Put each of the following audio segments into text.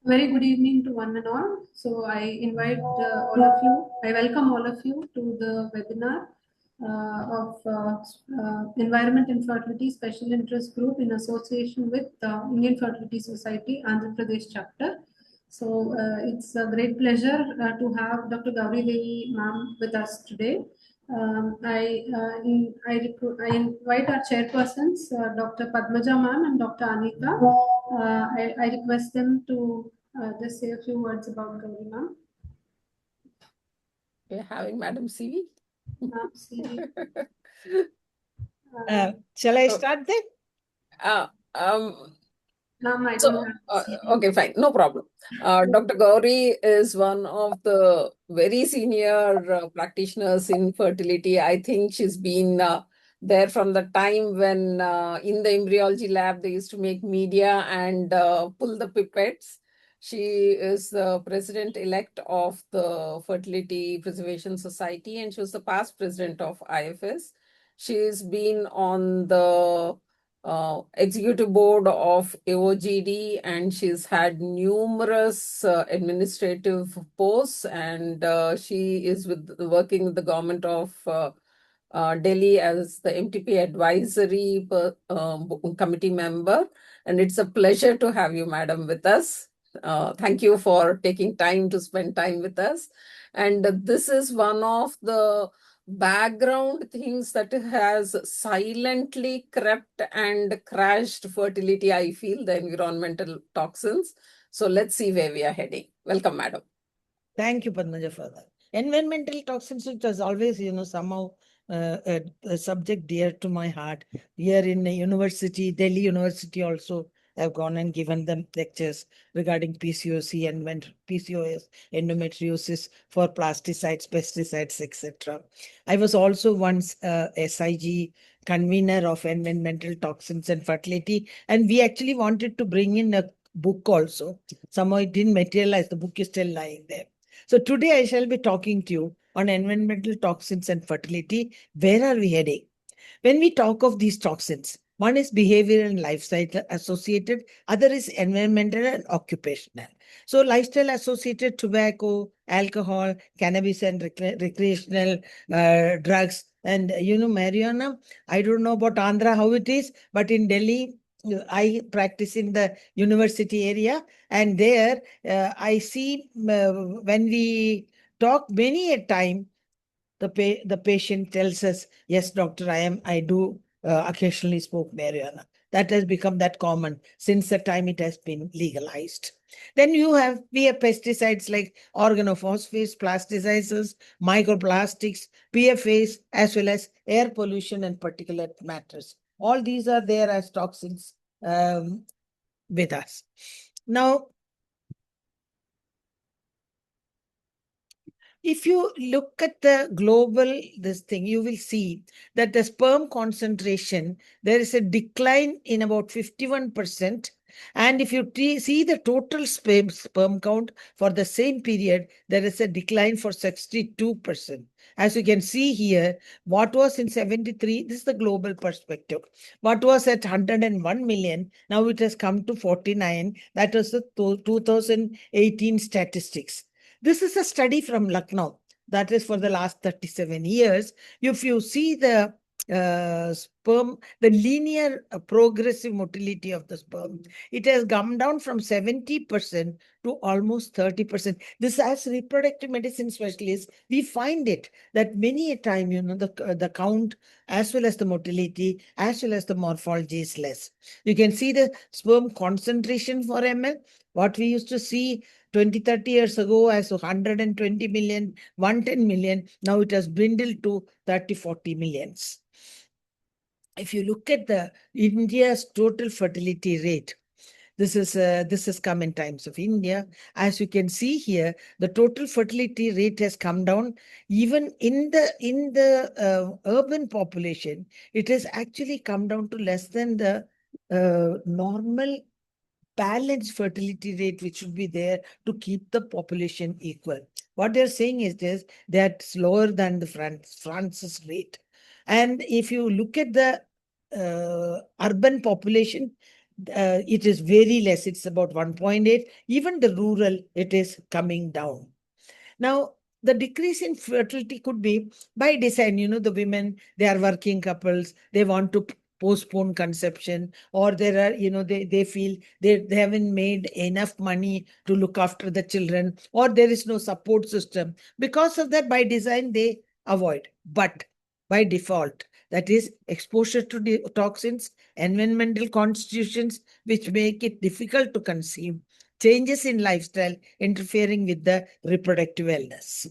Very good evening to one and all. So I invite I welcome all of you to the webinar of Environment and Fertility Special Interest Group in association with Indian Fertility Society, Andhra Pradesh chapter. So it's a great pleasure to have Dr. Gauri Devi ma'am with us today. I invite our chairpersons, Dr. Padmaja ma'am and Dr. Anita. I request them to just say a few words about Gauri ma'am. We're having Madam CV. Ma'am, CV. Shall I start then? Ma'am, I don't have CV. Okay, fine, no problem. Dr. Gauri is one of the very senior practitioners in fertility. I think she's been there from the time when in the embryology lab they used to make media and pull the pipettes. She is the president-elect of the Fertility Preservation Society, and she was the past president of IFS. She's been on the executive board of AOGD, and she's had numerous administrative posts, and she is working with the government of Delhi as the MTP advisory committee member. And it's a pleasure to have you, madam, with us. Thank you for taking time to spend time with us. And this is one of the background things that has silently crept and crashed fertility, I feel, the environmental toxins. So let's see where we are heading. Welcome, madam. Thank you, Padmaja, for that. Environmental toxins, it was always, somehow a subject dear to my heart. Here in the university, Delhi University also, I've gone and given them lectures regarding PCOC and PCOS, endometriosis for plasticides, pesticides, etc. I was also once SIG convener of environmental toxins and fertility, and we actually wanted to bring in a book also. Somehow it didn't materialize. The book is still lying there. So today I shall be talking to you on environmental toxins and fertility. Where are we heading? When we talk of these toxins, one is behavioral and lifestyle associated, other is environmental and occupational. So lifestyle associated tobacco, alcohol, cannabis and recreational drugs, and marijuana. I don't know about Andhra how it is, but in Delhi, I practice in the university area, and there I see when we talk many a time, the patient tells us, yes, doctor, I do occasionally smoke marijuana. That has become that common since the time it has been legalized. Then we have pesticides like organophosphates, plasticizers, microplastics, PFAs, as well as air pollution and particulate matters. All these are there as toxins with us. Now, if you look at the global you will see that the sperm concentration, there is a decline in about 51%. And if you see the total sperm count for the same period, there is a decline for 62%. As you can see here, what was in 73, this is the global perspective. What was at 101 million, now it has come to 49. That was the 2018 statistics. This is a study from Lucknow. That is for the last 37 years. If you see the sperm, the linear progressive motility of the sperm, it has come down from 70% to almost 30%. This, as reproductive medicine specialists, we find it that many a time, the count as well as the motility as well as the morphology is less. You can see the sperm concentration for ml. What we used to see 20, 30 years ago as 120 million, 110 million, now it has dwindled to 30, 40 millions. If you look at the India's total fertility rate, this has come in times of India. As you can see here, the total fertility rate has come down. Even in the urban population, it has actually come down to less than the normal balanced fertility rate which should be there to keep the population equal. What they're saying is this, that's lower than the France's rate. And if you look at the urban population, it is very less. It's about 1.8. Even the rural, it is coming down. Now, the decrease in fertility could be by design. The women, they are working couples, they want to postpone conception, or there are, they feel they haven't made enough money to look after the children, or there is no support system. Because of that, by design, they avoid. But by default, that is exposure to the toxins, environmental constitutions, which make it difficult to conceive, changes in lifestyle interfering with the reproductive wellness.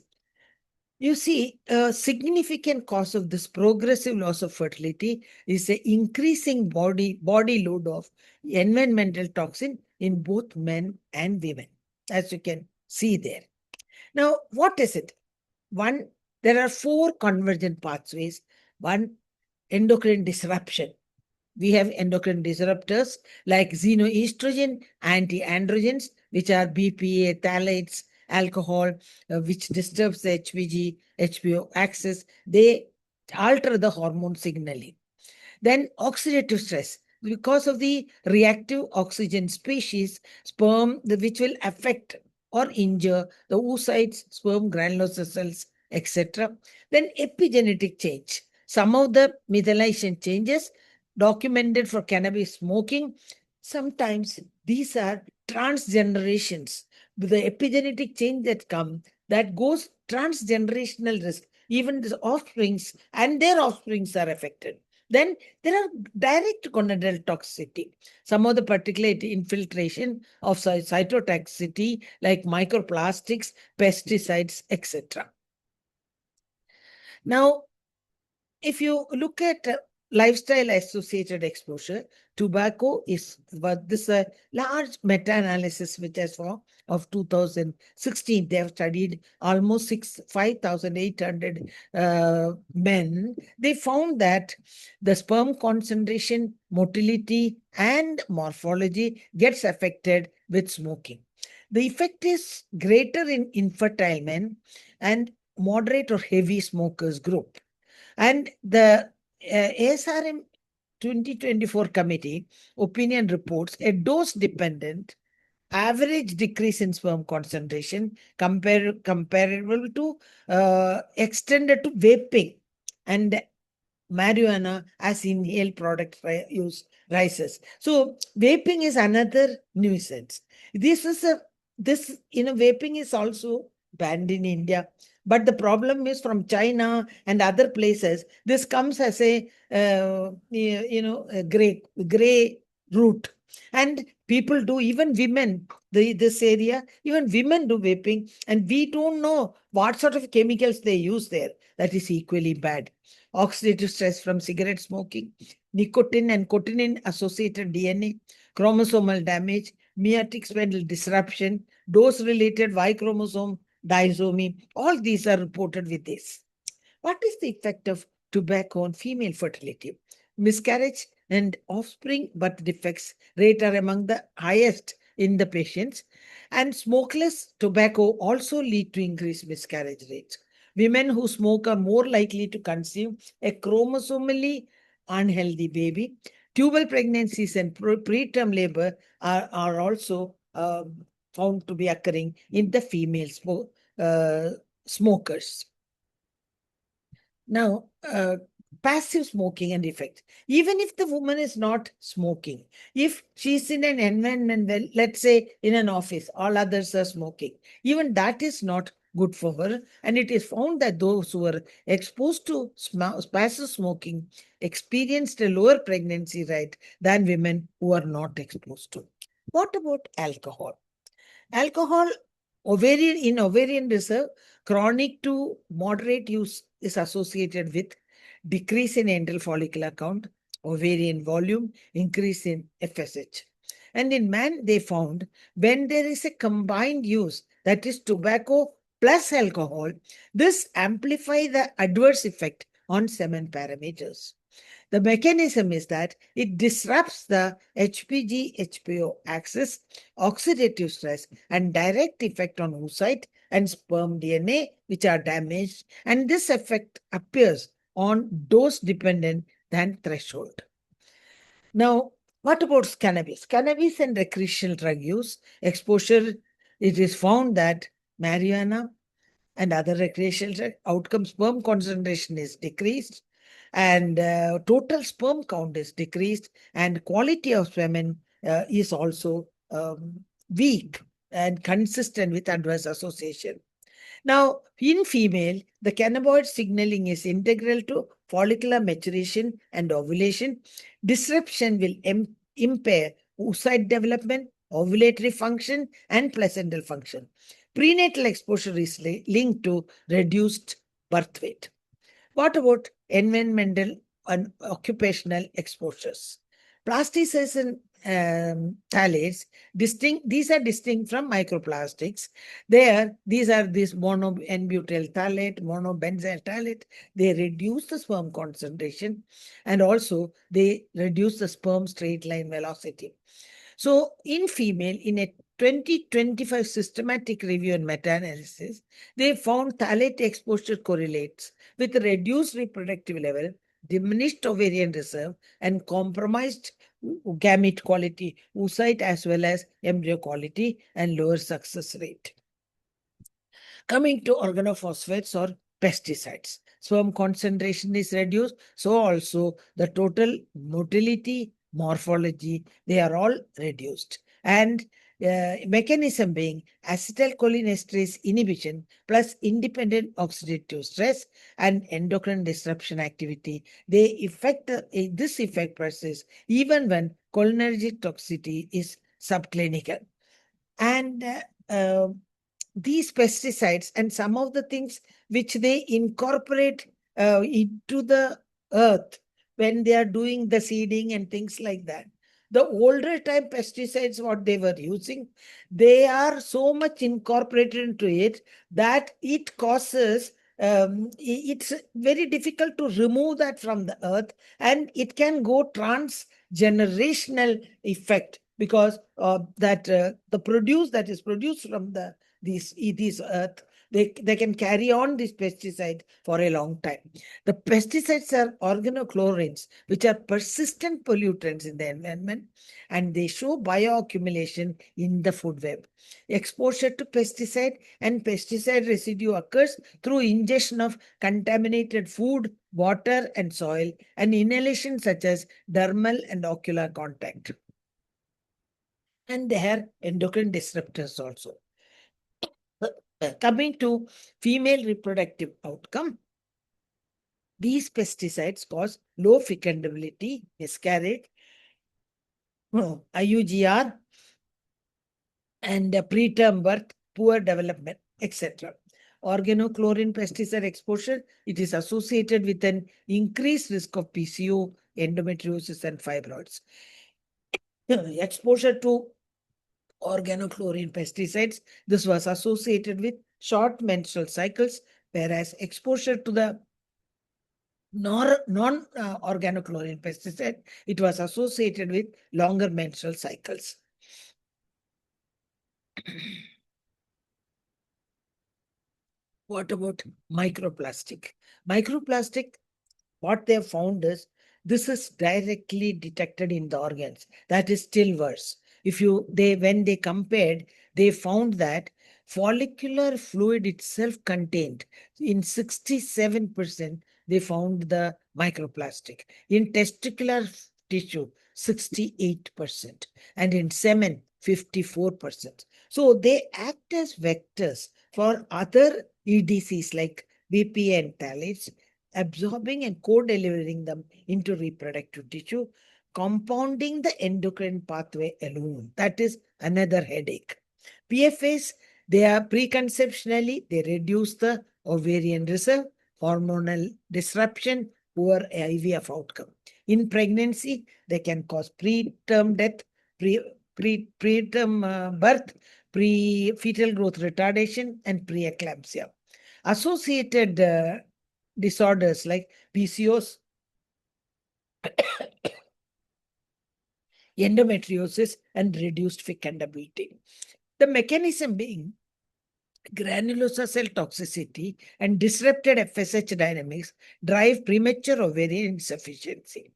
You see, a significant cause of this progressive loss of fertility is the increasing body load of environmental toxin in both men and women, as you can see there. Now, what is it? One, there are 4 convergent pathways. One, endocrine disruption. We have endocrine disruptors like xenoestrogen, anti-androgens, which are BPA, phthalates, alcohol, which disturbs the HPG, HPO axis. They alter the hormone signaling. Then oxidative stress, because of the reactive oxygen species, sperm, which will affect or injure the oocytes, sperm granulosa cells, etc. Then epigenetic change. Some of the methylation changes documented for cannabis smoking, sometimes these are transgenerations. With the epigenetic change that goes transgenerational risk, even the offsprings and their offsprings are affected. Then there are direct gonadal toxicity. Some of the particulate infiltration of cytotoxicity like microplastics, pesticides, etc. Now, if you look at lifestyle associated exposure, tobacco is this a large meta-analysis which is of 2016. They have studied almost 5,800 men. They found that the sperm concentration, motility, and morphology gets affected with smoking. The effect is greater in infertile men and moderate or heavy smokers group. And the ASRM 2024 committee opinion reports a dose-dependent average decrease in sperm concentration comparable to extended to vaping and marijuana as inhaled product use rises. So vaping is another nuisance. Vaping is also banned in India. But the problem is from China and other places, this comes as a gray route. And people do, even women, this area, even women do vaping, and we don't know what sort of chemicals they use there. That is equally bad. Oxidative stress from cigarette smoking, nicotine and cotinine associated DNA, chromosomal damage, meiotic spindle disruption, dose-related Y chromosome disomy, all these are reported with this. What is the effect of tobacco on female fertility? Miscarriage and offspring birth defects rate are among the highest in the patients, and smokeless tobacco also lead to increased miscarriage rates. Women who smoke are more likely to conceive a chromosomally unhealthy baby. Tubal pregnancies and preterm labor are also found to be occurring in the female smokers. Now, passive smoking and effect. Even if the woman is not smoking, if she's in an environment, let's say in an office, all others are smoking, even that is not good for her. And it is found that those who are exposed to passive smoking experienced a lower pregnancy rate than women who are not exposed to. What about alcohol? Alcohol, in ovarian reserve, chronic to moderate use is associated with decrease in antral follicular count, ovarian volume, increase in FSH. And in man, they found when there is a combined use, that is tobacco plus alcohol, this amplify the adverse effect on semen parameters. The mechanism is that it disrupts the HPG-HPO axis, oxidative stress, and direct effect on oocyte and sperm DNA, which are damaged, and this effect appears on dose dependent than threshold. Now, What about cannabis? Cannabis and recreational drug use exposure, it is found that marijuana and other recreational drug outcome sperm concentration is decreased, and total sperm count is decreased, and quality of semen is also weak and consistent with adverse association. Now, in female, the cannabinoid signaling is integral to follicular maturation and ovulation. Disruption will impair oocyte development, ovulatory function, and placental function. Prenatal exposure is linked to reduced birth weight. What about environmental and occupational exposures? Plastics and phthalates, these are distinct from microplastics. These are this mono-N-butyl phthalate, monobenzyl phthalate. They reduce the sperm concentration, and also they reduce the sperm straight line velocity. So in female, in a 2025 systematic review and meta-analysis, they found phthalate exposure correlates with reduced reproductive level, diminished ovarian reserve, and compromised gamete quality, oocyte as well as embryo quality, and lower success rate. Coming to organophosphates or pesticides, sperm concentration is reduced, so also the total motility, morphology, they are all reduced. And mechanism being acetylcholinesterase inhibition plus independent oxidative stress and endocrine disruption activity. This effect persists even when cholinergic toxicity is subclinical. And these pesticides and some of the things which they incorporate into the earth when they are doing the seeding and things like that. The older type pesticides, what they were using, they are so much incorporated into it that it causes, it's very difficult to remove that from the earth, and it can go transgenerational effect because the produce that is produced from these earth, they can carry on this pesticide for a long time. The pesticides are organochlorines, which are persistent pollutants in the environment, and they show bioaccumulation in the food web. Exposure to pesticide and pesticide residue occurs through ingestion of contaminated food, water, and soil, and inhalation such as dermal and ocular contact. And they have endocrine disruptors also. Coming to female reproductive outcome, these pesticides cause low fecundability, miscarriage, IUGR, and preterm birth, poor development, etc. Organochlorine pesticide exposure, it is associated with an increased risk of PCO, endometriosis, and fibroids. Exposure to organochlorine pesticides, this was associated with short menstrual cycles, whereas exposure to the non-organochlorine pesticide, it was associated with longer menstrual cycles. What about microplastic? Microplastic, what they have found is this is directly detected in the organs. That is still worse. When they compared, they found that follicular fluid itself contained in 67%, they found the microplastic. In testicular tissue, 68%, and in semen, 54%. So they act as vectors for other EDCs like BPA and phthalates, absorbing and co-delivering them into reproductive tissue, compounding the endocrine pathway alone. That is another headache. PFAs, they are preconceptionally, they reduce the ovarian reserve, hormonal disruption, poor IVF outcome. In pregnancy, they can cause preterm death, preterm birth, fetal growth retardation, and preeclampsia. Associated disorders like PCOS, endometriosis, and reduced fecundability. The mechanism being granulosa cell toxicity and disrupted FSH dynamics drive premature ovarian insufficiency.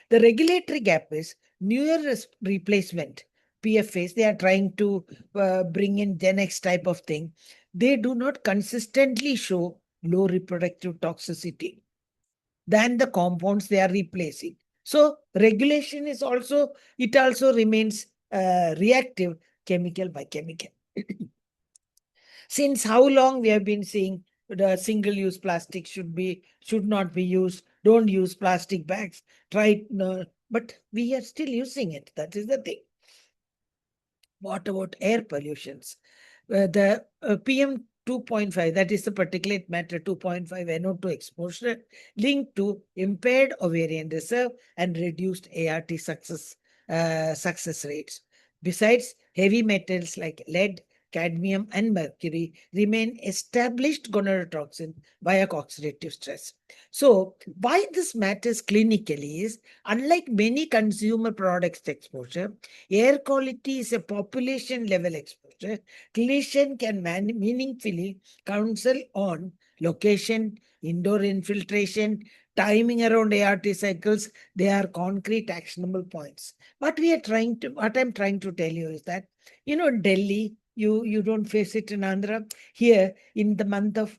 The regulatory gap is newer replacement, PFAs, they are trying to bring in Gen X type of thing. They do not consistently show low reproductive toxicity than the compounds they are replacing. So regulation is also, it also remains reactive chemical by chemical. Since how long we have been saying the single-use plastic should not be used, don't use plastic bags, try, but we are still using it. That is the thing. What about air pollutions? The PM 2.5, that is the particulate matter 2.5 NO2 exposure linked to impaired ovarian reserve and reduced ART success rates. Besides, heavy metals like lead, cadmium, and mercury remain established gonadotoxin via oxidative stress. So, why this matters clinically is, unlike many consumer products exposure, air quality is a population level exposure. Clinician can meaningfully counsel on location, indoor infiltration, timing around ART cycles. They are concrete actionable points. What I'm trying to tell you is that, Delhi, you don't face it in Andhra. Here, in the month of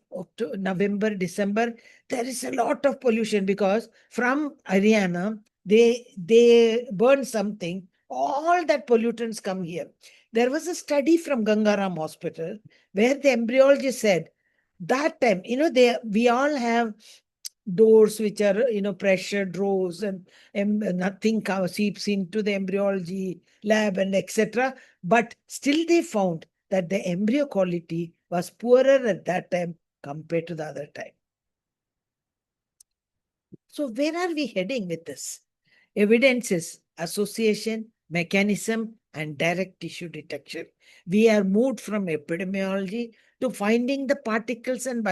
November, December, there is a lot of pollution because from Haryana, they burn something, all that pollutants come here. There was a study from Gangaram Hospital where the embryologist said that time, we all have doors which are, pressure doors, and nothing seeps into the embryology lab and etc. But still they found that the embryo quality was poorer at that time compared to the other time. So where are we heading with this? Evidence is association, mechanism, and direct tissue detection. We are moved from epidemiology to finding the particles and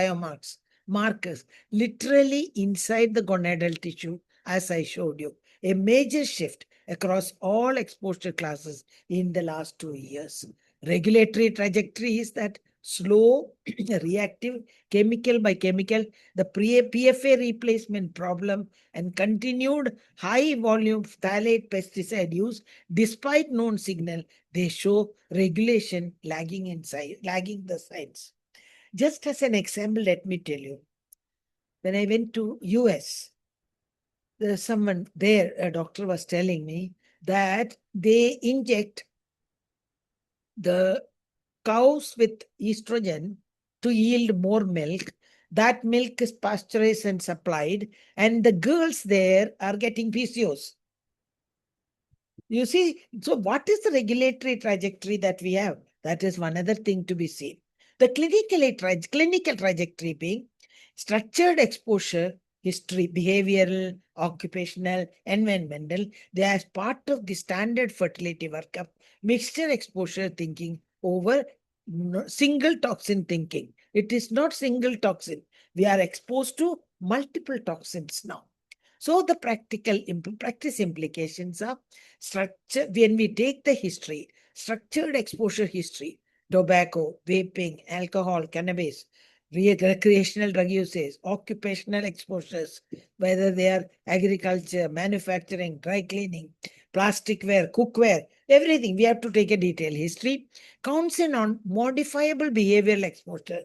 markers literally inside the gonadal tissue, as I showed you. A major shift across all exposure classes in the last 2 years. Regulatory trajectory is that slow, reactive, chemical by chemical, the PFA replacement problem, and continued high volume phthalate pesticide use, despite known signal, they show regulation lagging the science. Just as an example, let me tell you, when I went to US, there's someone there, a doctor was telling me that they inject the cows with estrogen to yield more milk. That milk is pasteurized and supplied, and the girls there are getting PCOS. You see, so what is the regulatory trajectory that we have? That is one other thing to be seen. The clinical trajectory being structured exposure, history, behavioral, occupational, environmental. They are part of the standard fertility workup, mixture exposure thinking over single toxin thinking. It is not single toxin. We are exposed to multiple toxins now. So the practice implications are structure. When we take the history, structured exposure history, tobacco, vaping, alcohol, cannabis, recreational drug usage, occupational exposures, whether they are agriculture, manufacturing, dry cleaning, plasticware, cookware, everything. We have to take a detailed history. Counts in on modifiable behavioral exposure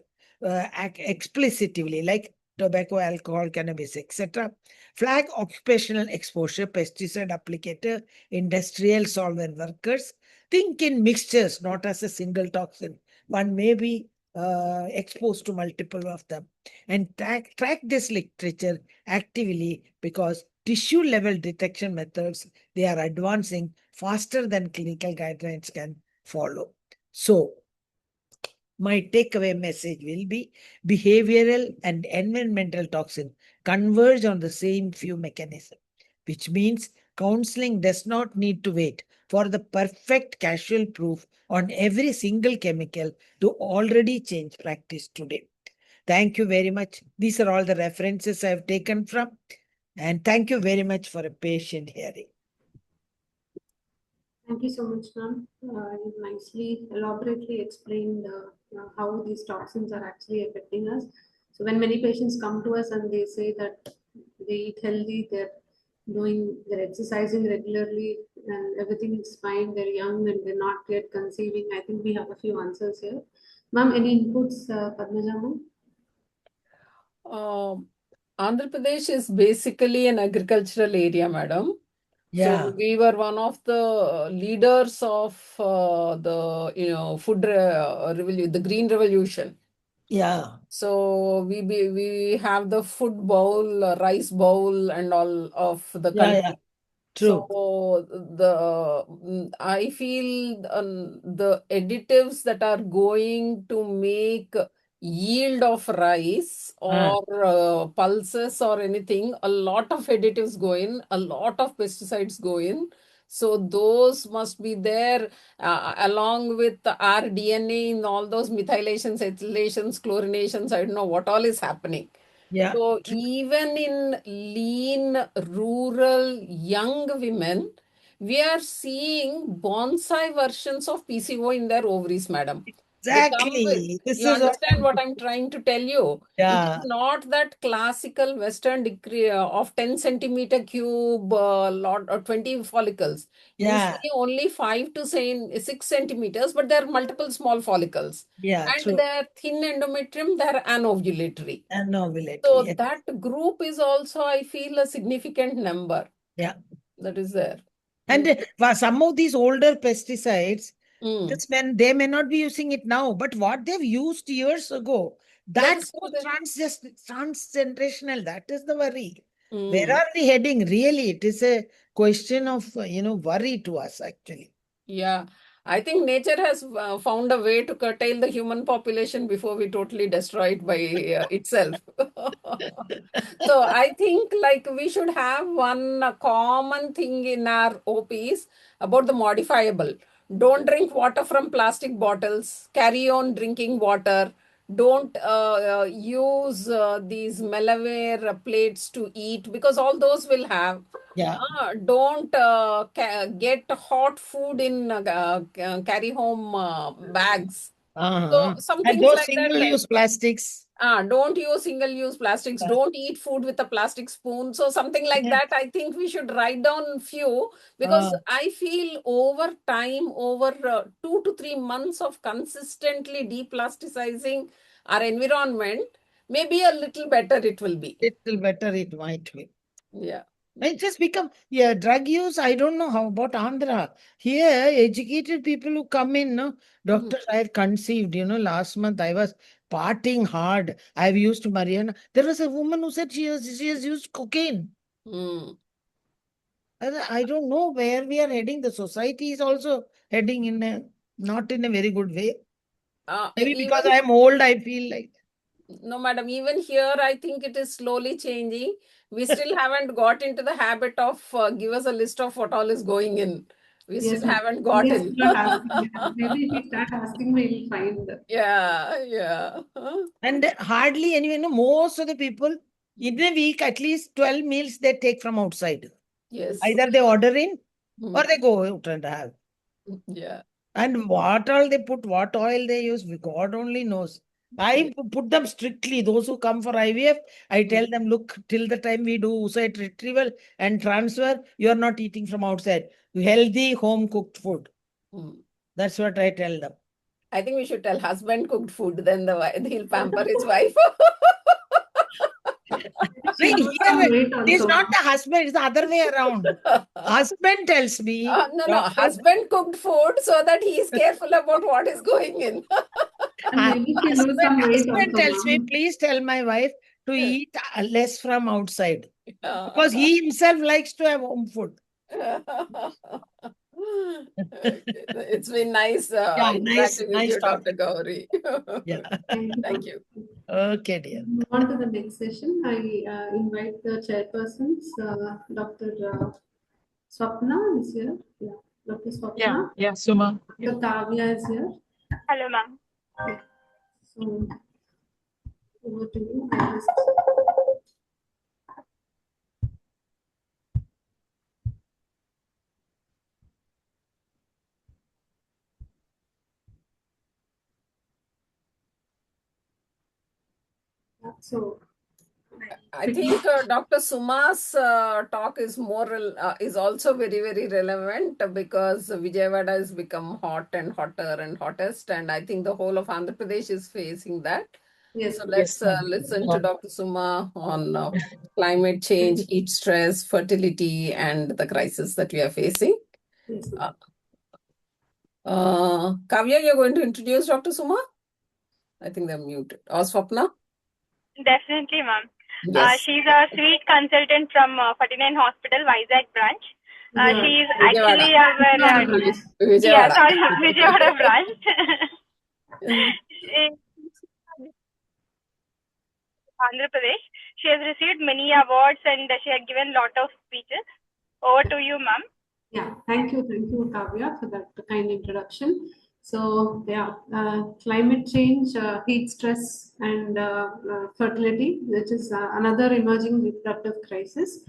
explicitly, like tobacco, alcohol, cannabis, etc. Flag occupational exposure, pesticide applicator, industrial solvent workers. Think in mixtures, not as a single toxin. One may be exposed to multiple of them. And track this literature actively, because tissue level detection methods, they are advancing faster than clinical guidelines can follow. So my takeaway message will be behavioral and environmental toxin converge on the same few mechanisms, which means counseling does not need to wait for the perfect casual proof on every single chemical to already change practice today. Thank you very much. These are all the references I've taken from, and thank you very much for a patient hearing. Thank you so much, ma'am. You nicely, elaborately explained how these toxins are actually affecting us. So when many patients come to us and they say that they eat healthy, their they're exercising regularly and everything is fine. They're young and they're not yet conceiving. I think we have a few answers here. Ma'am, any inputs, Padmaja ma'am? Andhra Pradesh is basically an agricultural area, madam. Yeah, So we were one of the leaders of the food revolution, the green revolution. yeah, So we have the food bowl, rice bowl, and all of the yeah, country. true. So I feel the additives that are going to make yield of rice Ah, or pulses or anything, a lot of additives go in, a lot of pesticides go in. So those must be there along with our DNA in all those methylations, ethylations, chlorinations. I don't know what all is happening. yeah, So true. even in lean, rural, young women, we are seeing bonsai versions of PCO in their ovaries, madam. They come with, Exactly. This you is what understand I'm. what I'm trying to tell you? It is Yeah, not that classical Western decree of 10 centimeter cube, lot or 20 follicles. You yeah, see only 5 to say 6 centimeters, but there are multiple small follicles. yeah, And true. their thin endometrium, they're anovulatory. And So novulatory. that group is also, I feel, a significant number Yeah. that is there. And Mm. for some of these older pesticides, Mm. this when they may not be using it now, but what they've used years ago, That that is still goes there. transgenerational. That is the worry. Where Mm. are we heading? Really, it is a question of worry to us actually. Yeah, I think nature has found a way to curtail the human population before we totally destroy it by itself. So I think like we should have one common thing in our OPs about the modifiable. Don't drink water from plastic bottles. Carry on drinking water. Don't use these Melaware plates to eat because all those will have. Yeah. Don't get hot food in carry home bags. So Uh-huh. some And things those like that. single-use plastics. Don't use single-use plastics. Uh, Don't eat food with a plastic spoon. So something like yeah. that, I think we should write down few because I feel over time, over 2 to 3 months of consistently deplasticizing our environment, maybe a little better it will be. Little better it might be. Yeah. It just become, yeah, drug use. I don't know how about Andhra. Here, educated people who come in, no, Mhm. doctor, I've conceived, last month I was partying hard. I've used Mariana. There was a woman who said she has used cocaine. Mm. I don't know where we are heading. The society is also heading not in a very good way. Maybe because Even I'm old, I feel like. no, madam, even here, I think it is slowly changing. We still haven't got into the habit of give us a list of what all is going in. We Yes, still ma'am. haven't We are gotten. still not asking. Maybe if we start asking, we'll find. Yeah, yeah. And hardly anyway, no, most of the people in a week, at least 12 meals they take from outside. Yes. Either they order in or Mm. they go out and have. Yeah. And what all they put, what oil they use, God only knows. Yeah. I put them strictly. Those who come for IVF, I Mm. tell them, look, till the time we do oocyte retrieval and transfer, you are not eating from outside. Healthy home cooked food. Mm. That's what I tell them. I think we should tell husband cooked food, then he'll pamper his wife. She See, lost here some weight it is also. not the husband, it's the other way around. Husband tells me, No, doctor, husband cooked food so that he is careful about what is going in. And maybe she lose some weight husband also, tells me, ma'am. please tell my wife to eat less from outside because Uh, he himself likes to have home food. Okay. It's been nice Yeah, nice, interacting with nice you, Dr. talking. Gauri. Yeah. Thank you, Thank ma'am. you. Okay, dear. Move on to the next session. I invite the chairpersons, Dr. Swapna is here. Yeah, Dr. Swapna. Yeah, Suma. Dr. Kavya is here. Hello, ma'am. Yeah. So over to you. I just so I think Dr. Suma's talk is is also very, very relevant because Vijayawada has become hot and hotter and hottest, and I think the whole of Andhra Pradesh is facing that. Yes. So let's listen to Dr. Suma on climate change, heat stress, fertility, and the crisis that we are facing. Yes. Kavya, you're going to introduce Dr. Suma? I think they're muted. Or Swapna? Definitely, ma'am. Yes. She's a sweet consultant from 49 Hospital, Vizag branch. She's actually our Vijayawada. Vijayawada branch. Andhra Pradesh. She has received many awards and she has given a lot of speeches. Over to you, ma'am. Yeah, thank you, Kavya, for that kind introduction. So, yeah, climate change, heat stress, and fertility, which is another emerging reproductive crisis.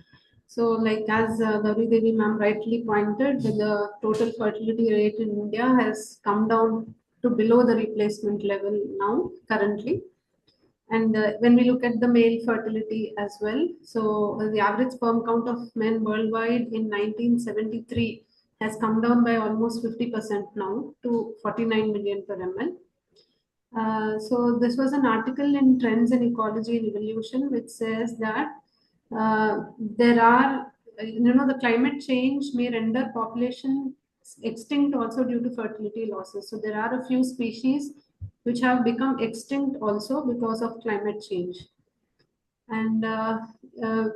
So, like as Gauri Devi ma'am rightly pointed, the total fertility rate in India has come down to below the replacement level now, currently. And when we look at the male fertility as well, so the average sperm count of men worldwide in 1973 has come down by almost 50% now to 49 million per ml. So this was an article in Trends in Ecology and Evolution, which says that there are, the climate change may render population extinct also due to fertility losses. So there are a few species which have become extinct also because of climate change. And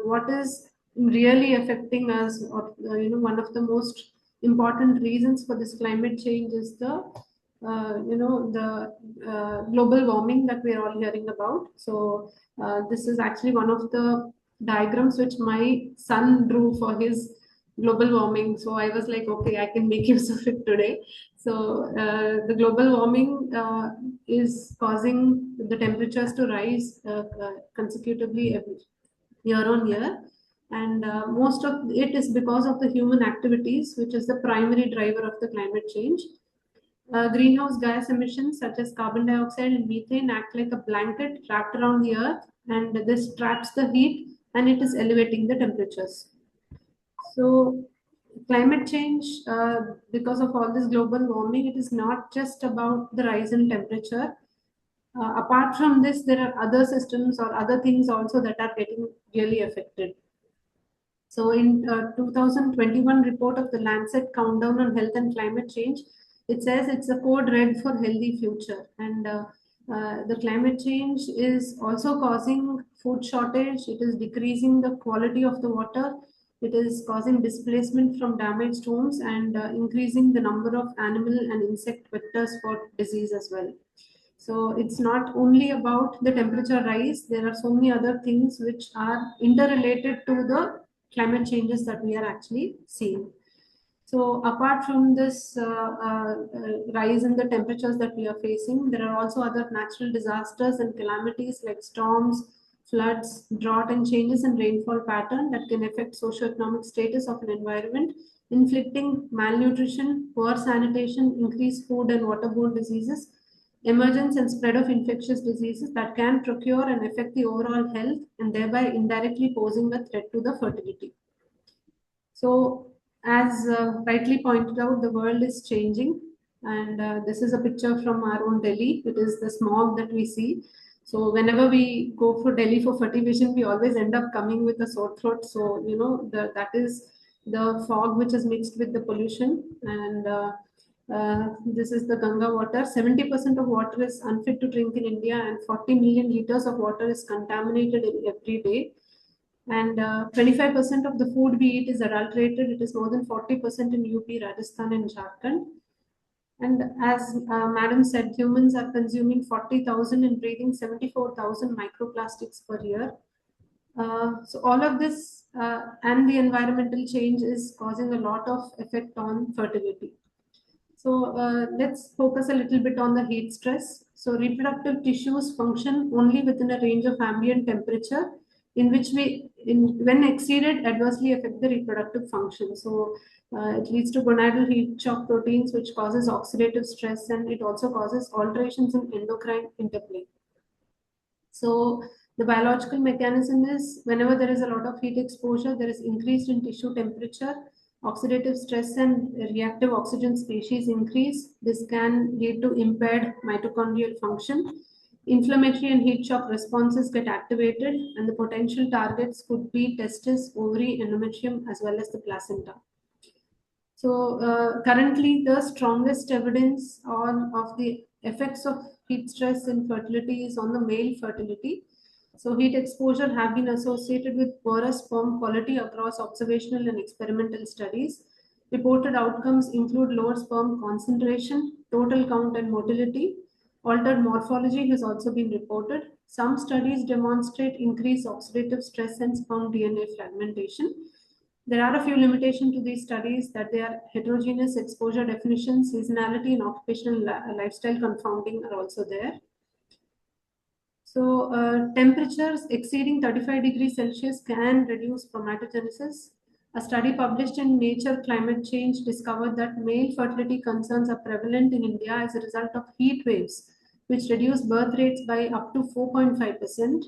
what is really affecting us, or one of the most important reasons for this climate change is the global warming that we are all hearing about. So this is actually one of the diagrams which my son drew for his global warming. So I was like, okay, I can make use of it today. So the global warming is causing the temperatures to rise consecutively year on year. And most of it is because of the human activities, which is the primary driver of the climate change. Greenhouse gas emissions such as carbon dioxide and methane act like a blanket wrapped around the earth, and this traps the heat and it is elevating the temperatures. So climate change, because of all this global warming, it is not just about the rise in temperature. Apart from this, there are other systems or other things also that are getting really affected. So in 2021 report of the Lancet Countdown on Health and Climate Change, it says it's a code red for healthy future. And the climate change is also causing food shortage. It is decreasing the quality of the water. It is causing displacement from damaged homes and increasing the number of animal and insect vectors for disease as well. So it's not only about the temperature rise, there are so many other things which are interrelated to the climate changes that we are actually seeing. So apart from this rise in the temperatures that we are facing, there are also other natural disasters and calamities like storms, floods, drought, and changes in rainfall pattern that can affect socioeconomic status of an environment, inflicting malnutrition, poor sanitation, increased food and waterborne diseases, emergence and spread of infectious diseases that can procure and affect the overall health and thereby indirectly posing a threat to the fertility. So as rightly pointed out, the world is changing, and this is a picture from our own Delhi. It is the smog that we see. So whenever we go for Delhi for fertilization, we always end up coming with a sore throat. So that is the fog which is mixed with the pollution, and this is the Ganga water. 70% of water is unfit to drink in India, and 40 million liters of water is contaminated every day. And 25% of the food we eat is adulterated. It is more than 40% in UP, Rajasthan, and Jharkhand. And as Madam said, humans are consuming 40,000 and breathing 74,000 microplastics per year. So all of this and the environmental change is causing a lot of effect on fertility. So let's focus a little bit on the heat stress. So reproductive tissues function only within a range of ambient temperature in which when exceeded, adversely affect the reproductive function. So it leads to gonadal heat shock proteins, which causes oxidative stress, and it also causes alterations in endocrine interplay. So The biological mechanism is whenever there is a lot of heat exposure, there is increase in tissue temperature, oxidative stress and reactive oxygen species increase. This can lead to impaired mitochondrial function. Inflammatory and heat shock responses get activated, and the potential targets could be testis, ovary, endometrium, as well as the placenta. So currently, the strongest evidence of the effects of heat stress in fertility is on the male fertility. So heat exposure have been associated with poorer sperm quality across observational and experimental studies. Reported outcomes include lower sperm concentration, total count and motility. Altered morphology has also been reported. Some studies demonstrate increased oxidative stress and sperm DNA fragmentation. There are a few limitations to these studies that they are heterogeneous exposure definition, seasonality, and occupational lifestyle confounding are also there. So temperatures exceeding 35 degrees Celsius can reduce spermatogenesis. A study published in Nature Climate Change discovered that male fertility concerns are prevalent in India as a result of heat waves, which reduce birth rates by up to 4.5%.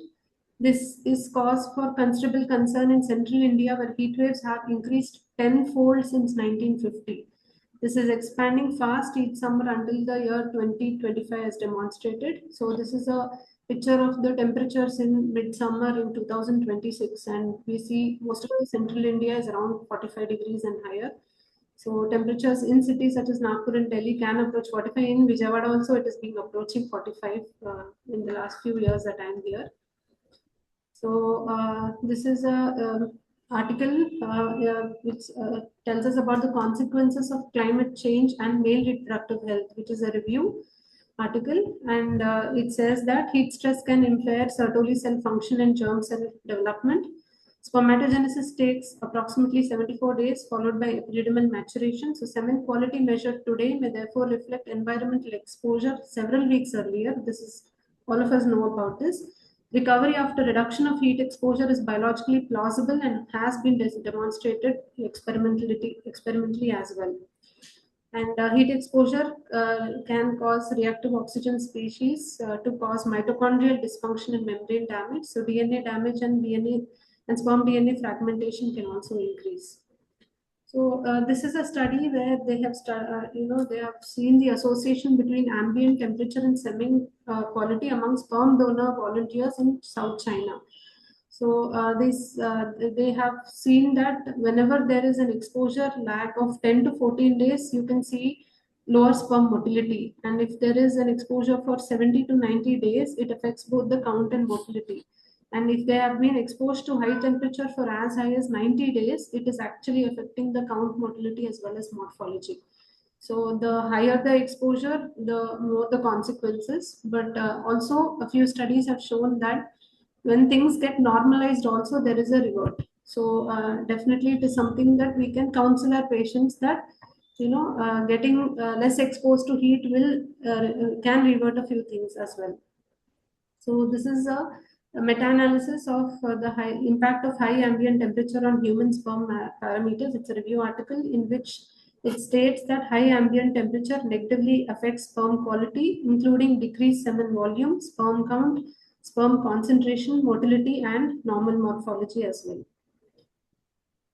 This is cause for considerable concern in central India, where heat waves have increased tenfold since 1950. This is expanding fast each summer until the year 2025 as demonstrated. So this is a picture of the temperatures in midsummer in 2026, and we see most of the central India is around 45 degrees and higher. So temperatures in cities such as Nagpur and Delhi can approach 45. In Vijayawada also it has been approaching 45 in the last few years that I am here. So this is a article which tells us about the consequences of climate change and male reproductive health, which is a review article, and it says that heat stress can impair Sertoli cell function and germ cell development. Spermatogenesis takes approximately 74 days, followed by epididymal maturation. So semen quality measured today may therefore reflect environmental exposure several weeks earlier. This is, all of us know about this. Recovery after reduction of heat exposure is biologically plausible and has been demonstrated experimentally as well. And heat exposure can cause reactive oxygen species to cause mitochondrial dysfunction and membrane damage. So DNA damage and sperm DNA fragmentation can also increase. So this is a study where they have they have seen the association between ambient temperature and semen quality among sperm donor volunteers in South China. So they have seen that whenever there is an exposure lag of 10 to 14 days, you can see lower sperm motility. And if there is an exposure for 70 to 90 days, it affects both the count and motility. And if they have been exposed to high temperature for as high as 90 days, it is actually affecting the count, motility, as well as morphology. So the higher the exposure, the more the consequences. But also a few studies have shown that when things get normalized also, there is a revert. So definitely it is something that we can counsel our patients that, getting less exposed to heat can revert a few things as well. So this is a meta-analysis of the high impact of high ambient temperature on human sperm parameters. It's a review article in which it states that high ambient temperature negatively affects sperm quality, including decreased semen volume, sperm count, sperm concentration, motility, and normal morphology as well.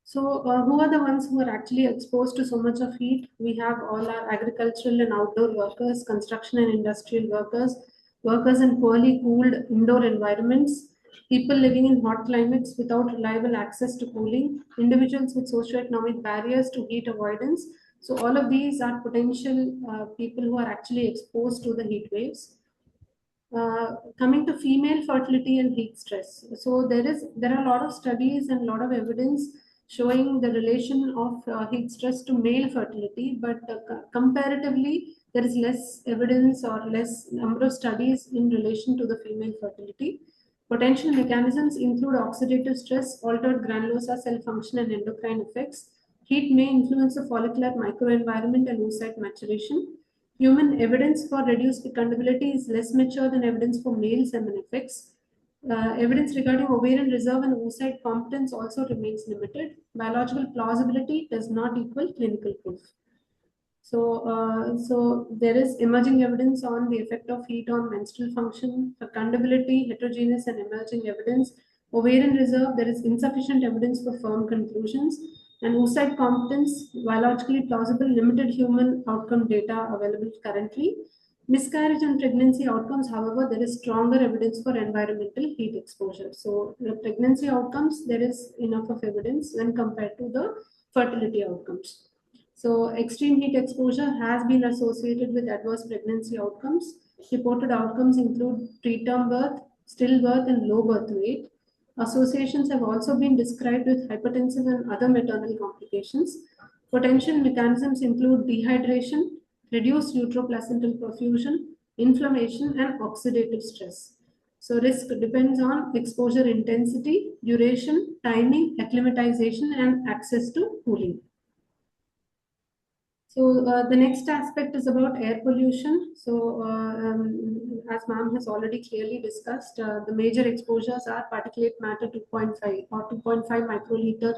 So who are the ones who are actually exposed to so much of heat? We have all our agricultural and outdoor workers, construction and industrial workers, workers in poorly cooled indoor environments, people living in hot climates without reliable access to cooling, individuals with socioeconomic barriers to heat avoidance. So all of these are potential people who are actually exposed to the heat waves. Coming to female fertility and heat stress. So there are a lot of studies and a lot of evidence showing the relation of heat stress to male fertility, but comparatively there is less evidence or less number of studies in relation to the female fertility. Potential mechanisms include oxidative stress, altered granulosa cell function, and endocrine effects. Heat may influence the follicular microenvironment and oocyte maturation. Human evidence for reduced fecundability is less mature than evidence for male semen effects. Evidence regarding ovarian reserve and oocyte competence also remains limited. Biological plausibility does not equal clinical proof. So there is emerging evidence on the effect of heat on menstrual function, fecundability, heterogeneous and emerging evidence. Ovarian reserve, there is insufficient evidence for firm conclusions. And oocyte competence, biologically plausible, limited human outcome data available currently. Miscarriage and pregnancy outcomes, however, there is stronger evidence for environmental heat exposure. So the pregnancy outcomes, there is enough of evidence when compared to the fertility outcomes. So extreme heat exposure has been associated with adverse pregnancy outcomes. Reported outcomes include preterm birth, stillbirth, and low birth weight. Associations have also been described with hypertensive and other maternal complications. Potential mechanisms include dehydration, reduced uteroplacental perfusion, inflammation, and oxidative stress. So risk depends on exposure intensity, duration, timing, acclimatization, and access to cooling. So the next aspect is about air pollution. So as ma'am has already clearly discussed, the major exposures are particulate matter 2.5 or 2.5 microliter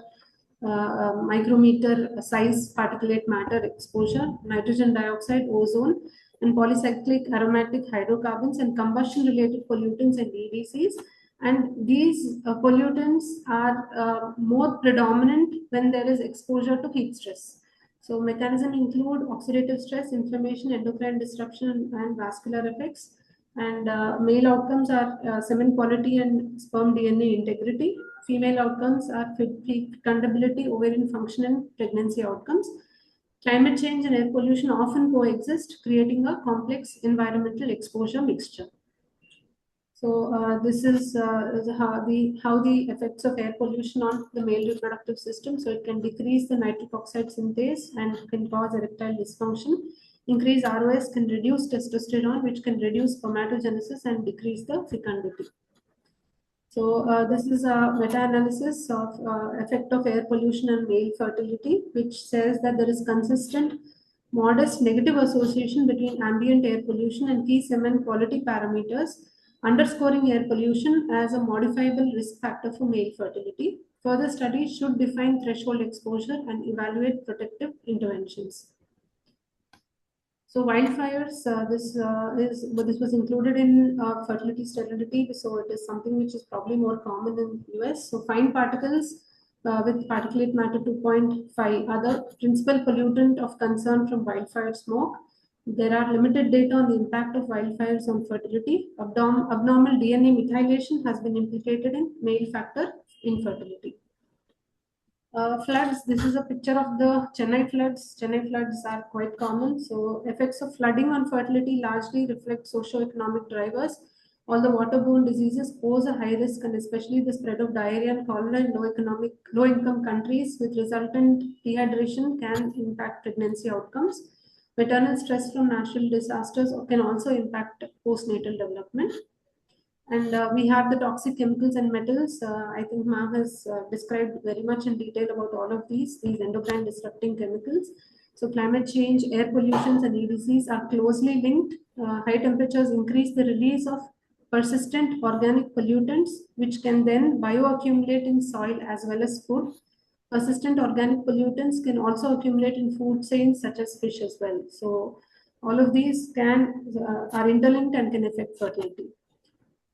micrometer size particulate matter exposure, nitrogen dioxide, ozone, and polycyclic aromatic hydrocarbons and combustion related pollutants and EDCs. And these pollutants are more predominant when there is exposure to heat stress. So mechanisms include oxidative stress, inflammation, endocrine disruption, and vascular effects. And male outcomes are semen quality and sperm DNA integrity. Female outcomes are fecundability, ovarian function, and pregnancy outcomes. Climate change and air pollution often coexist, creating a complex environmental exposure mixture. So this is how the effects of air pollution on the male reproductive system. So it can decrease the nitric oxide synthase and can cause erectile dysfunction. Increased ROS can reduce testosterone, which can reduce spermatogenesis and decrease the fecundity. So this is a meta-analysis of effect of air pollution on male fertility, which says that there is consistent modest negative association between ambient air pollution and key semen quality parameters, underscoring air pollution as a modifiable risk factor for male fertility. Further studies should define threshold exposure and evaluate protective interventions. So wildfires, this was included in fertility sterility, so it is something which is probably more common in US. So fine particles with particulate matter 2.5 are the principal pollutant of concern from wildfire smoke. There are limited data on the impact of wildfires on fertility. Abnormal DNA methylation has been implicated in male factor infertility. Floods, this is a picture of the Chennai floods. Chennai floods are quite common. So effects of flooding on fertility largely reflect socioeconomic drivers. All the waterborne diseases pose a high risk, and especially the spread of diarrhea and cholera in low income countries with resultant dehydration can impact pregnancy outcomes. Maternal stress from natural disasters can also impact postnatal development. And we have the toxic chemicals and metals. I think ma'am has described very much in detail about all of these endocrine disrupting chemicals. So climate change, air pollutions, and EDCs are closely linked. High temperatures increase the release of persistent organic pollutants, which can then bioaccumulate in soil as well as food. Persistent organic pollutants can also accumulate in food chains such as fish as well. So all of these are interlinked and can affect fertility.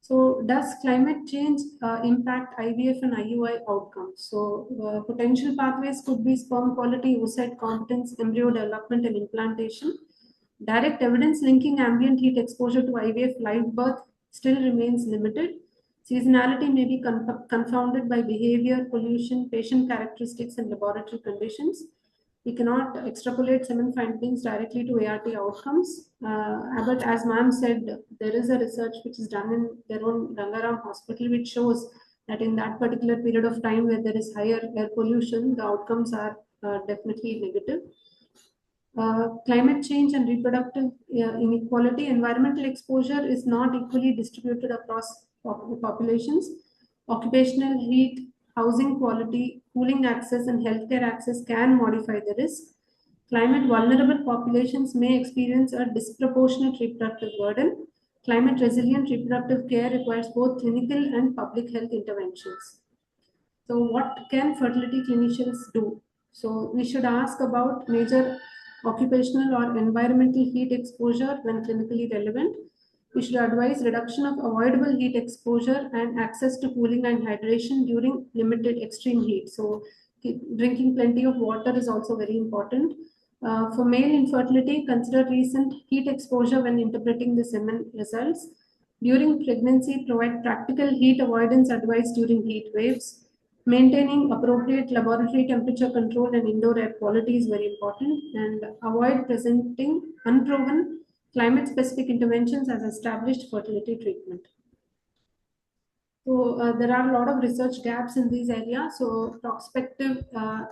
So does climate change impact IVF and IUI outcomes? So potential pathways could be sperm quality, oocyte competence, embryo development and implantation. Direct evidence linking ambient heat exposure to IVF live birth still remains limited. Seasonality may be confounded by behavior, pollution, patient characteristics and laboratory conditions. We cannot extrapolate semen findings directly to ART outcomes. But as ma'am said, there is a research which is done in their own Gangaram hospital, which shows that in that particular period of time where there is higher air pollution, the outcomes are definitely negative. Climate change and reproductive inequality, environmental exposure is not equally distributed across populations. Occupational heat, housing quality, cooling access, and healthcare access can modify the risk. Climate vulnerable populations may experience a disproportionate reproductive burden. Climate resilient reproductive care requires both clinical and public health interventions. So what can fertility clinicians do? So we should ask about major occupational or environmental heat exposure when clinically relevant. We should advise reduction of avoidable heat exposure and access to cooling and hydration during limited extreme heat. So drinking plenty of water is also very important. For male infertility, consider recent heat exposure when interpreting the semen results. During pregnancy, provide practical heat avoidance advice during heat waves. Maintaining appropriate laboratory temperature control and indoor air quality is very important, and avoid presenting unproven climate-specific interventions as established fertility treatment. So there are a lot of research gaps in these areas. So prospective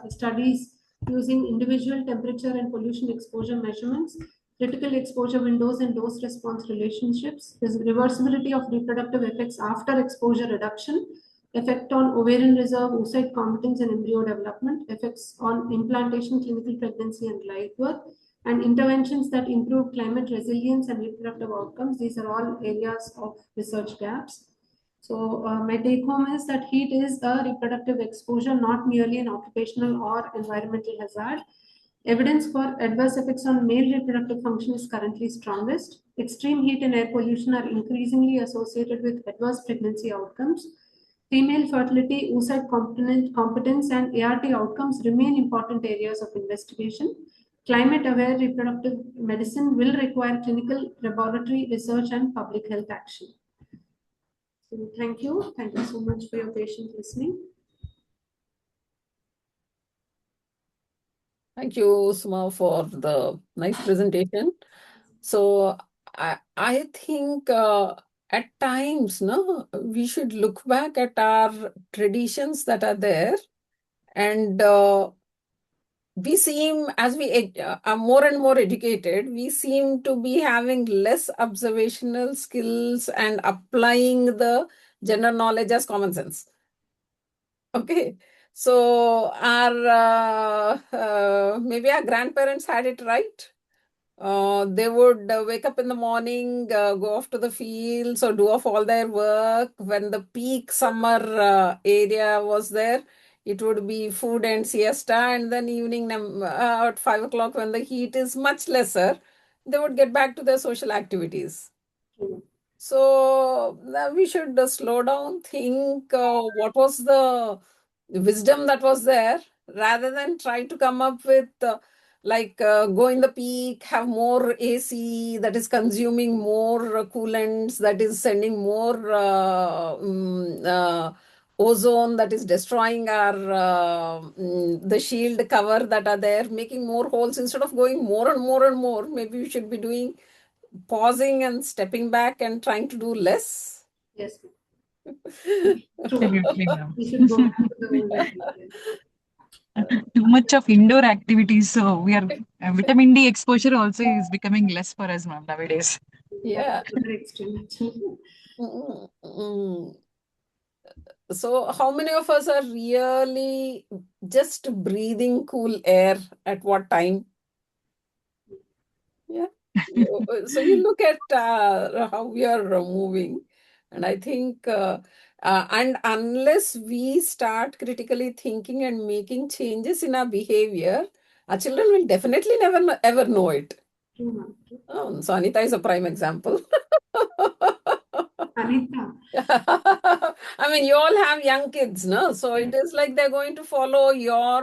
studies using individual temperature and pollution exposure measurements, critical exposure windows and dose response relationships, there's reversibility of reproductive effects after exposure reduction, effect on ovarian reserve, oocyte competence and embryo development, effects on implantation, clinical pregnancy and live birth, and interventions that improve climate resilience and reproductive outcomes. These are all areas of research gaps. So my take home is that heat is a reproductive exposure, not merely an occupational or environmental hazard. Evidence for adverse effects on male reproductive function is currently strongest. Extreme heat and air pollution are increasingly associated with adverse pregnancy outcomes. Female fertility, oocyte competence, and ART outcomes remain important areas of investigation. Climate-aware reproductive medicine will require clinical laboratory research and public health action. So thank you. Thank you so much for your patient listening. Thank you, Suma, for the nice presentation. So I think at times, no, we should look back at our traditions that are there, and we seem, as we are more and more educated, we seem to be having less observational skills and applying the general knowledge as common sense. Okay. So maybe our grandparents had it right. They would wake up in the morning, go off to the fields or do off all their work. When the peak summer area was there, it would be food and siesta, and then evening at 5 o'clock when the heat is much lesser, they would get back to their social activities. So we should slow down, think what was the wisdom that was there, rather than try to come up with go in the peak, have more AC that is consuming more coolants, that is sending more ozone, that is destroying our the shield cover that are there, making more holes instead of going more and more and more. Maybe we should be doing pausing and stepping back and trying to do less. Yes. Absolutely, ma'am. We should go back to the old ideas. Too much of indoor activities, so we are vitamin D exposure also is becoming less for us, ma'am, nowadays. Yeah. Very extreme, actually. So how many of us are really just breathing cool air at what time? Yeah. So you look at how we are moving, and I think, and unless we start critically thinking and making changes in our behavior, our children will definitely never ever know it. True, ma'am. So Anita is a prime example. Anita. I mean, you all have young kids, no? So it is like they're going to follow your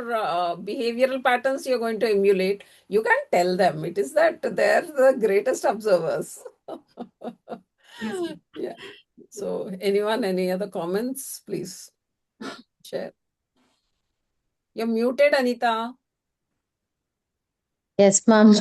behavioral patterns you're going to emulate. You can't tell them. It is that they're the greatest observers. Yes. Yeah. So anyone, any other comments, please share. You're muted, Anita. Yes, ma'am.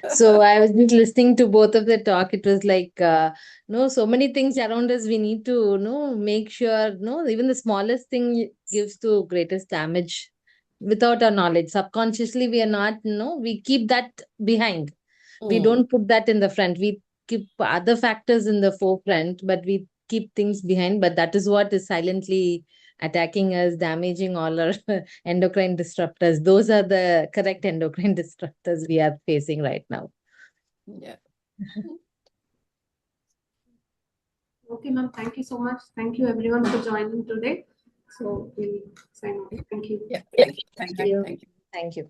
So I was just listening to both of the talk. It was like, so many things around us. We need to, make sure, even the smallest thing gives to greatest damage without our knowledge. Subconsciously, we are not, we keep that behind. We don't put that in the front. We keep other factors in the forefront, but we keep things behind. But that is what is silently attacking us, damaging all our endocrine disruptors. Those are the correct endocrine disruptors we are facing right now. Yeah. Okay, ma'am. Thank you so much. Thank you, everyone, for joining today. So we'll sign off. Thank you. Yeah. Thank Thank you. you. Thank you.